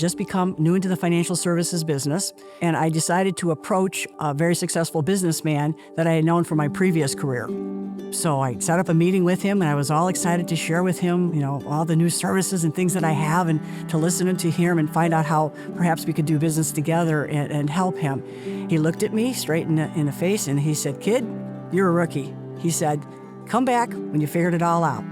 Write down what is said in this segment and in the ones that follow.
just become new into the financial services business, and I decided to approach a very successful businessman that I had known from my previous career. So I set up a meeting with him, and I was all excited to share with him, all the new services and things that I have, and to listen to him and find out how perhaps we could do business together and help him. He looked at me straight in the face, and he said, "Kid, you're a rookie." He said, "Come back when you figured it all out."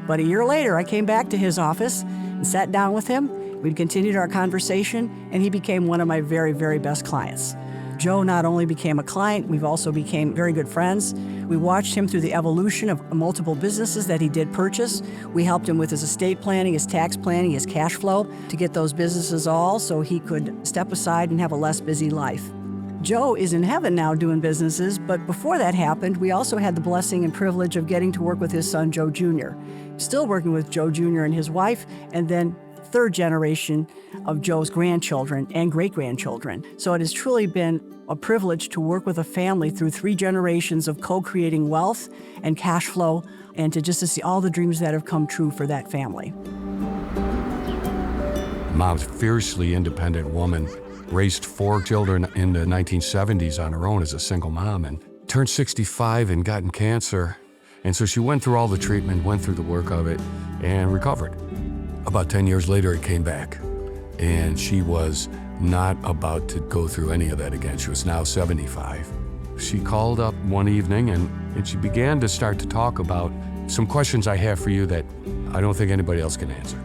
But a year later, I came back to his office and sat down with him. We continued our conversation, and he became one of my very, very best clients. Joe not only became a client, we've also became very good friends. We watched him through the evolution of multiple businesses that he did purchase. We helped him with his estate planning, his tax planning, his cash flow to get those businesses all so he could step aside and have a less busy life. Joe is in heaven now doing businesses, but before that happened, we also had the blessing and privilege of getting to work with his son, Joe Jr. Still working with Joe Jr. and his wife, and then third generation of Joe's grandchildren and great-grandchildren. So it has truly been a privilege to work with a family through 3 generations of co-creating wealth and cash flow, and to see all the dreams that have come true for that family. Mom's a fiercely independent woman, raised 4 children in the 1970s on her own as a single mom, and turned 65 and gotten cancer. And so she went through all the treatment, went through the work of it, and recovered. About 10 years later, it came back, and she was not about to go through any of that again. She was now 75. She called up one evening, and she began to start to talk about some questions I have for you that I don't think anybody else can answer.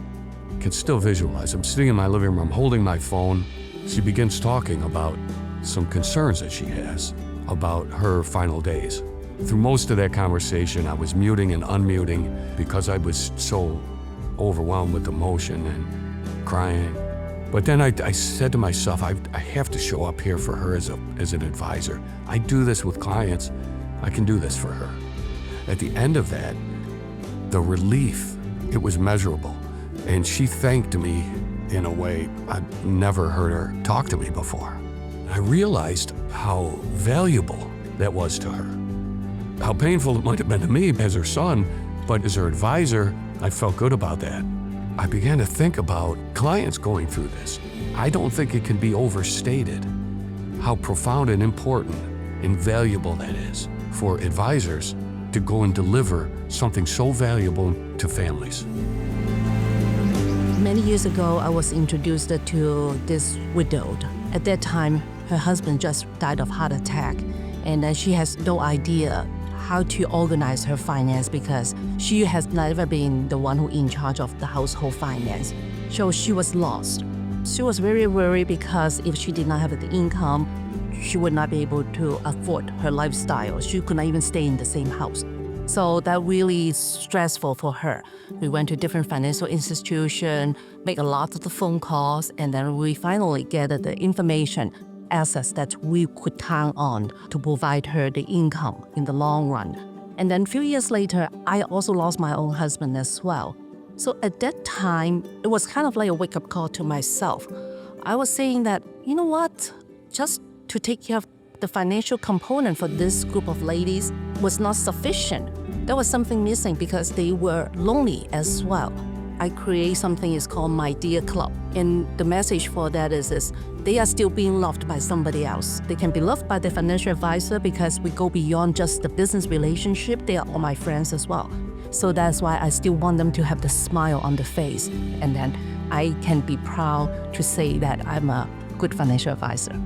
I can still visualize. I'm sitting in my living room, holding my phone. She begins talking about some concerns that she has about her final days. Through most of that conversation, I was muting and unmuting because I was so overwhelmed with emotion and crying. But then I said to myself, I have to show up here for her as an advisor. I do this with clients. I can do this for her. At the end of that, the relief, it was measurable. And she thanked me in a way I'd never heard her talk to me before. I realized how valuable that was to her. How painful it might have been to me as her son, but as her advisor, I felt good about that. I began to think about clients going through this. I don't think it can be overstated how profound and important and valuable that is for advisors to go and deliver something so valuable to families. Many years ago, I was introduced to this widowed. At that time, her husband just died of heart attack, and she has no idea how to organize her finance because she has never been the one who in charge of the household finance. So she was lost. She was very worried because if she did not have the income, she would not be able to afford her lifestyle. She could not even stay in the same house. So that really stressful for her. We went to different financial institutions, make a lot of the phone calls, and then we finally gathered the information, assets that we could count on to provide her the income in the long run. And then a few years later, I also lost my own husband as well. So at that time, it was kind of like a wake-up call to myself. I was saying that, you know what, just to take care of the financial component for this group of ladies was not sufficient. There was something missing because they were lonely as well. I create something is called My Dear Club. And the message for that is they are still being loved by somebody else. They can be loved by their financial advisor because we go beyond just the business relationship. They are all my friends as well. So that's why I still want them to have the smile on the face. And then I can be proud to say that I'm a good financial advisor.